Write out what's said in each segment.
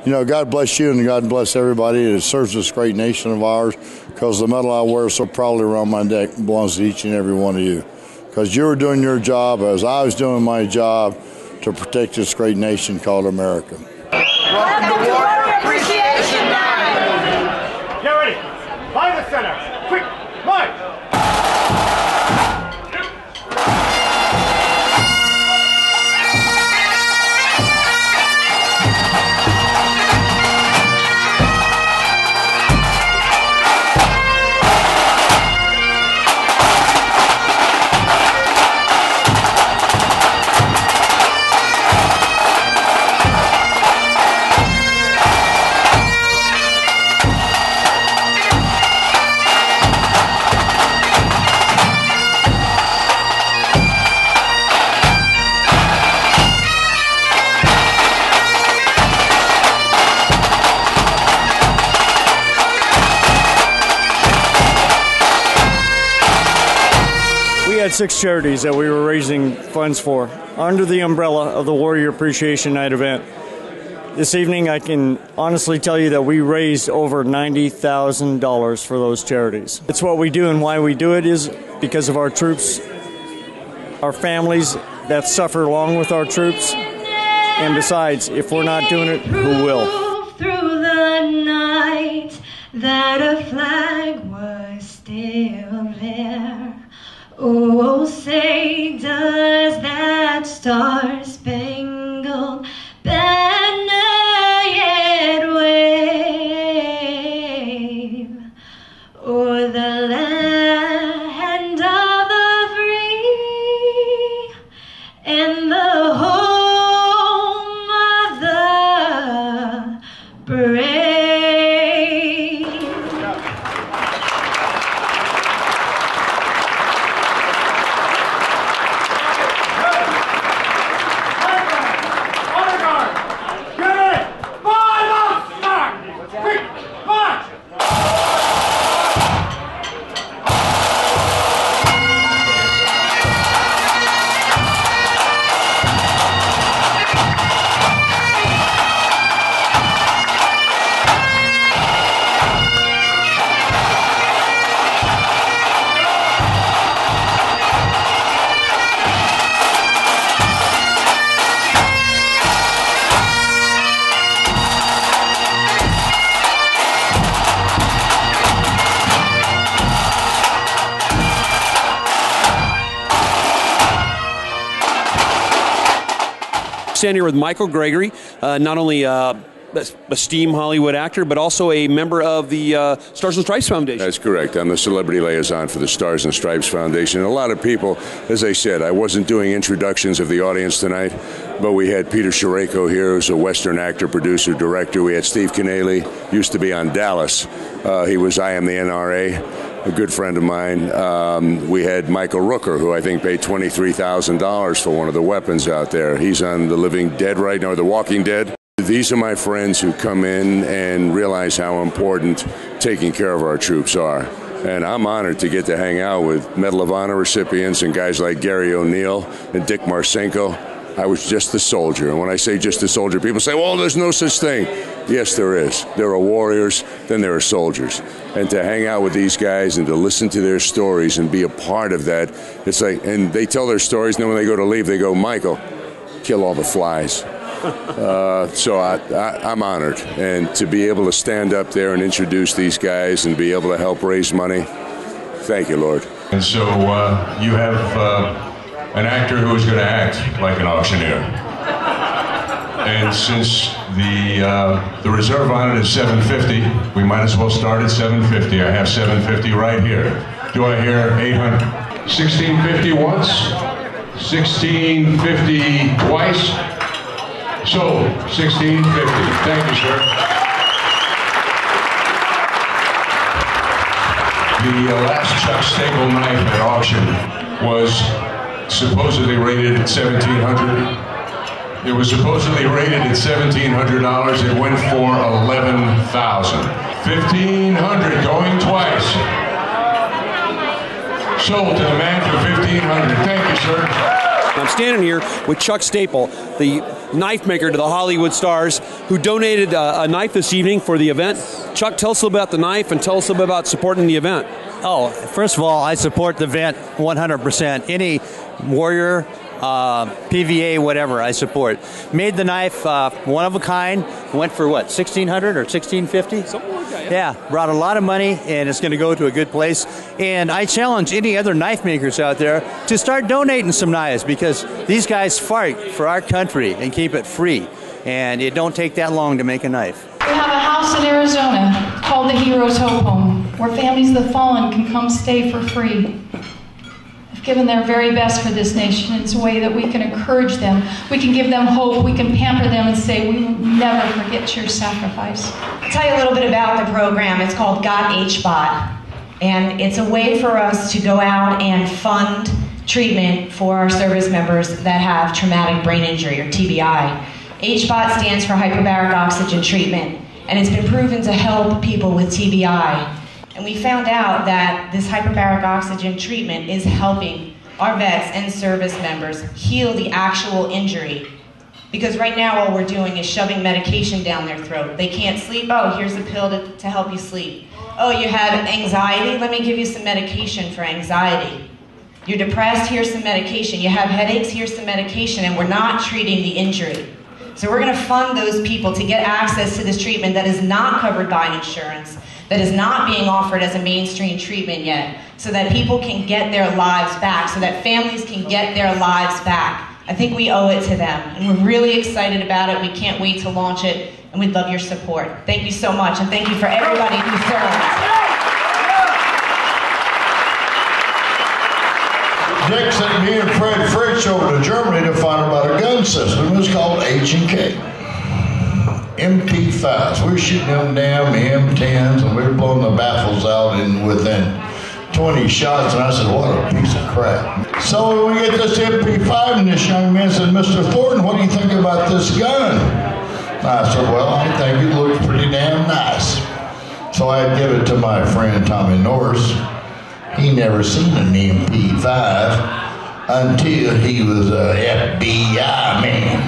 God bless you and God bless everybody that serves this great nation of ours, because the medal I wear so proudly around my neck belongs to each and every one of you, because you were doing your job as I was doing my job to protect this great nation called America. Welcome to Warrior Appreciation Night! Get ready! By the center! Quick! March! We had 6 charities that we were raising funds for under the umbrella of the Warrior Appreciation Night event. This evening, I can honestly tell you that we raised over $90,000 for those charities. It's what we do, and why we do it is because of our troops, our families that suffer along with our troops, and besides, if we're not doing it, who will? Through the night that a flag was still there. Oh, say does that star-spangled banner yet wave o'er the land of the free and the home of the brave? Stand here with Michael Gregory, not only esteemed Hollywood actor, but also a member of the Stars and Stripes Foundation. That's correct. I'm the celebrity liaison for the Stars and Stripes Foundation. And a lot of people, as I said, I wasn't doing introductions of the audience tonight, but we had Peter Sherayko here, who's a Western actor, producer, director. We had Steve Canale, used to be on Dallas. He was I Am the NRA. A good friend of mine. We had Michael Rooker, who I think paid $23,000 for one of the weapons out there. He's on The Living Dead right now, The Walking Dead. These are my friends who come in and realize how important taking care of our troops are. And I'm honored to get to hang out with Medal of Honor recipients and guys like Gary O'Neill and Dick Marcinko. I was just a soldier. And when I say just a soldier, people say, well, there's no such thing. Yes, there is. There are warriors, then there are soldiers. And to hang out with these guys and to listen to their stories and be a part of that, it's like, and they tell their stories, and then when they go to leave, they go, Michael, kill all the flies. So I'm honored. And to be able to stand up there and introduce these guys and be able to help raise money, thank you, Lord. And so you have an actor who is going to act like an auctioneer. And since the reserve on it is $750, we might as well start at $750. I have $750 right here. Do I hear $800? $1650 once, $1650 twice. So $1650. Thank you, sir. The last Chuck Staple knife at auction was supposedly rated at $1,700. It was supposedly rated at $1,700. It went for $11,000. $1,500 going twice. Sold to the man for $1,500. Thank you, sir. I'm standing here with Chuck Staple, the knife maker to the Hollywood Stars, who donated a knife this evening for the event. Chuck, tell us a little about the knife and tell us a little bit about supporting the event. Oh, first of all, I support the event 100%. Any warrior, PVA, whatever, I support. Made the knife one of a kind. Went for what, $1,600 or $1,650? Something like that. Yeah, brought a lot of money, and it's going to go to a good place. And I challenge any other knife makers out there to start donating some knives, because these guys fight for our country and keep it free. And it don't take that long to make a knife. We have a house in Arizona called the Heroes Hope Home, where families of the fallen can come stay for free. They've given their very best for this nation. It's a way that we can encourage them. We can give them hope. We can pamper them and say, we will never forget your sacrifice. I'll tell you a little bit about the program. It's called Got HBOT, and it's a way for us to go out and fund treatment for our service members that have traumatic brain injury, or TBI. HBOT stands for hyperbaric oxygen treatment, and it's been proven to help people with TBI. And we found out that this hyperbaric oxygen treatment is helping our vets and service members heal the actual injury. Because right now all we're doing is shoving medication down their throat. They can't sleep, oh, here's a pill to help you sleep. Oh, you have anxiety? Let me give you some medication for anxiety. You're depressed? Here's some medication. You have headaches? Here's some medication, and we're not treating the injury. So we're going to fund those people to get access to this treatment that is not covered by insurance, that is not being offered as a mainstream treatment yet, so that people can get their lives back, so that families can get their lives back. I think we owe it to them, and we're really excited about it. We can't wait to launch it, and we'd love your support. Thank you so much, and thank you for everybody who serves. Dick sent me and Fred Fritsch over to Germany to find out about a gun system. It was called H&K. MP5s. We were shooting them damn M10s, and we were blowing the baffles out within 20 shots, and I said, what a piece of crap. So we get this MP5, and this young man said, Mr. Thornton, what do you think about this gun? And I said, well, I think it looks pretty damn nice. So I'd give it to my friend Tommy Norris. He never seen an MP5 until he was a FBI man.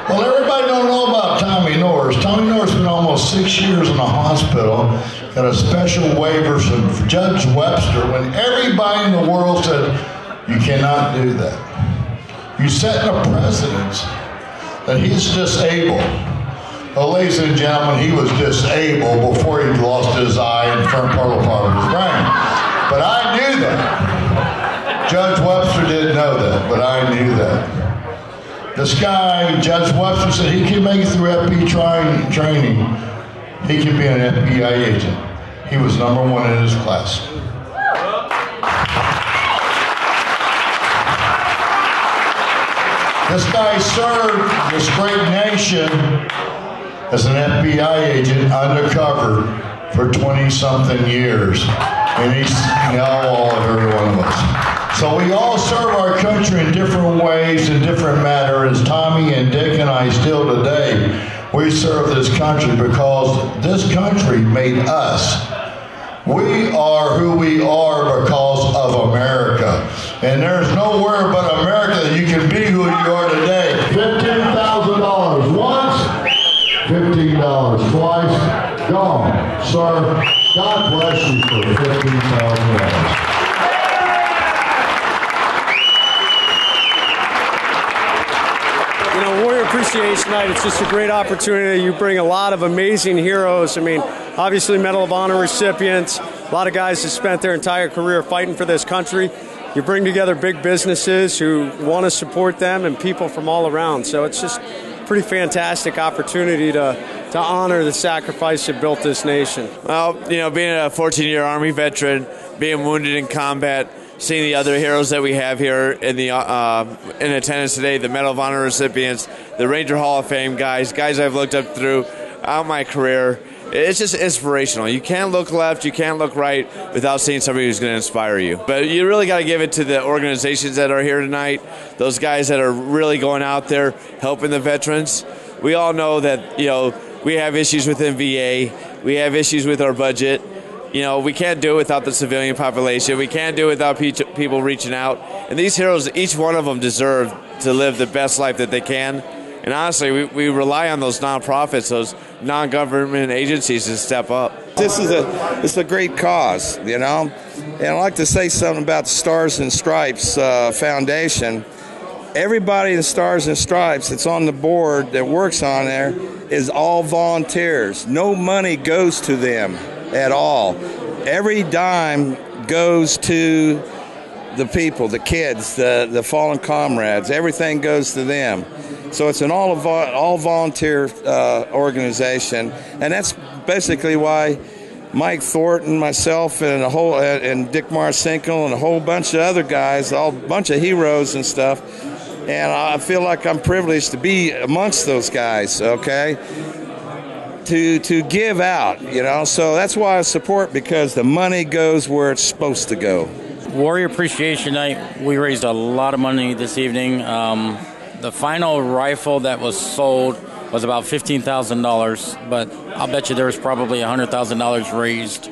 Well, everybody don't know about Tommy Norris. Tommy Norris been almost 6 years in the hospital, got a special waiver from Judge Webster when everybody in the world said, you cannot do that. You set a precedence that he's disabled. Well, ladies and gentlemen, he was disabled before he lost his eye and front part of his brain. But I knew that. Judge Webster didn't know that, but I knew that. This guy, Judge Webster, said he can make it through FP training. He can be an FBI agent. He was #1 in his class. This guy served this great nation as an FBI agent undercover for 20-something years. And he's now all of every one of us. So we all serve our country in different ways, in different matters. Tommy and Dick and I still today, we serve this country because this country made us. We are who we are because of America. And there's nowhere but America that you can be who you are today. $15,000 once, $15 twice, gone. Sir, God bless you for $15,000. You know, Warrior Appreciation Night, it's just a great opportunity. You bring a lot of amazing heroes. I mean, obviously Medal of Honor recipients, a lot of guys that spent their entire career fighting for this country. You bring together big businesses who want to support them and people from all around. So it's just a pretty fantastic opportunity to honor the sacrifice that built this nation. Well, you know, being a 14-year Army veteran, being wounded in combat, seeing the other heroes that we have here in attendance today, the Medal of Honor recipients, the Ranger Hall of Fame guys I've looked up throughout my career, it's just inspirational. You can't look left, you can't look right without seeing somebody who's going to inspire you. But you really got to give it to the organizations that are here tonight, those guys that are really going out there helping the veterans. We all know that, you know, we have issues within VA, we have issues with our budget, You know, we can't do it without the civilian population. We can't do it without people reaching out. And these heroes, each one of them deserve to live the best life that they can. And honestly, we rely on those nonprofits, those non-government agencies to step up. It's a great cause, you know. And I'd like to say something about the Stars and Stripes Foundation. Everybody in the Stars and Stripes that's on the board that works on there is all volunteers. No money goes to them at all. Every dime goes to the people, the kids, the fallen comrades. Everything goes to them. So it's an all volunteer organization, and that's basically why Mike Thornton, myself, and and Dick Marcinkel and a whole bunch of other guys, a bunch of heroes and stuff. And I feel like I'm privileged to be amongst those guys. Okay. To give out, you know, so that's why I support, because the money goes where it's supposed to go. Warrior Appreciation Night, we raised a lot of money this evening. The final rifle that was sold was about $15,000, but I'll bet you there was probably $100,000 raised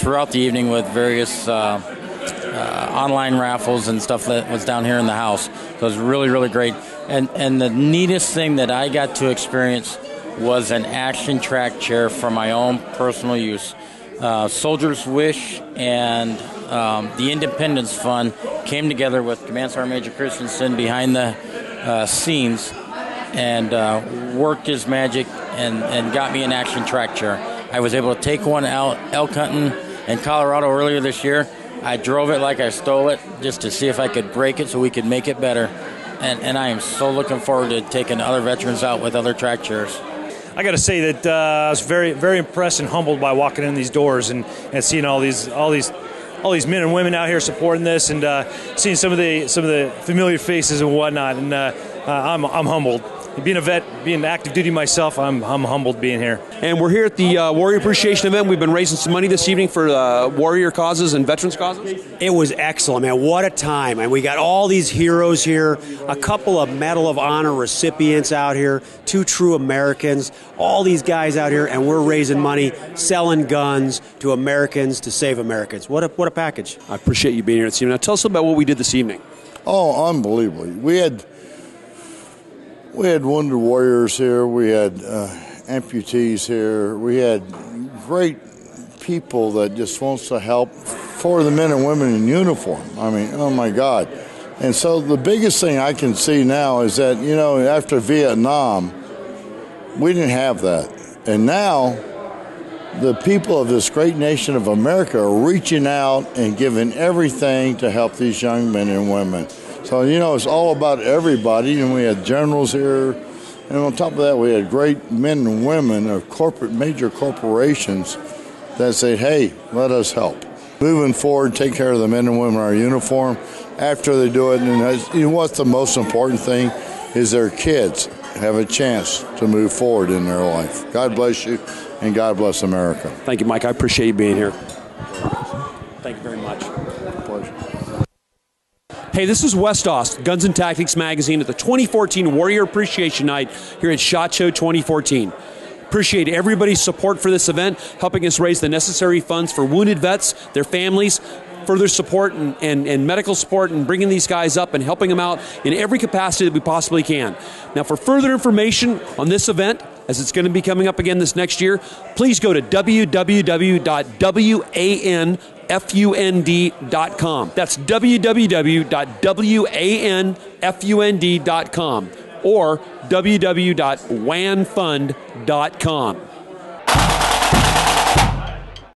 throughout the evening with various online raffles and stuff that was down here in the house. So it was really, really great. And the neatest thing that I got to experience was an action track chair for my own personal use. Soldier's Wish and the Independence Fund came together with Command Sergeant Major Christensen behind the scenes and worked his magic and got me an action track chair. I was able to take one out elk hunting in Colorado earlier this year. I drove it like I stole it just to see if I could break it so we could make it better. And I am so looking forward to taking other veterans out with other track chairs. I got to say that I was very, very impressed and humbled by walking in these doors and seeing all these men and women out here supporting this, and seeing some of the familiar faces and whatnot. And I'm humbled. Being a vet, being active duty myself, I'm humbled being here. And we're here at the Warrior Appreciation event. We've been raising some money this evening for warrior causes and veterans causes. It was excellent, man. What a time. And we got all these heroes here, a couple of Medal of Honor recipients out here, 2 true Americans, all these guys out here, and we're raising money, selling guns to Americans to save Americans. What a package. I appreciate you being here this evening. Now tell us about what we did this evening. Oh, unbelievably. We had wounded warriors here. We had amputees here. We had great people that just wants to help for the men and women in uniform. I mean, oh my God. And so the biggest thing I can see now is that, you know, after Vietnam, we didn't have that. And now the people of this great nation of America are reaching out and giving everything to help these young men and women. So, you know, it's all about everybody, and we had generals here, and on top of that, we had great men and women of major corporations that said, hey, let us help. Moving forward, take care of the men and women in our uniform after they do it, and you know what's the most important thing is their kids have a chance to move forward in their life. God bless you, and God bless America. Thank you, Mike. I appreciate you being here. Thank you very much. Pleasure. Hey, this is West Ost, Guns and Tactics Magazine at the 2014 Warrior Appreciation Night here at SHOT Show 2014. Appreciate everybody's support for this event, helping us raise the necessary funds for wounded vets, their families, further support and medical support, and bringing these guys up and helping them out in every capacity that we possibly can. Now, for further information on this event, as it's going to be coming up again this next year, please go to www.wanfund.com. That's www.wanfund.com or www.wanfund.com.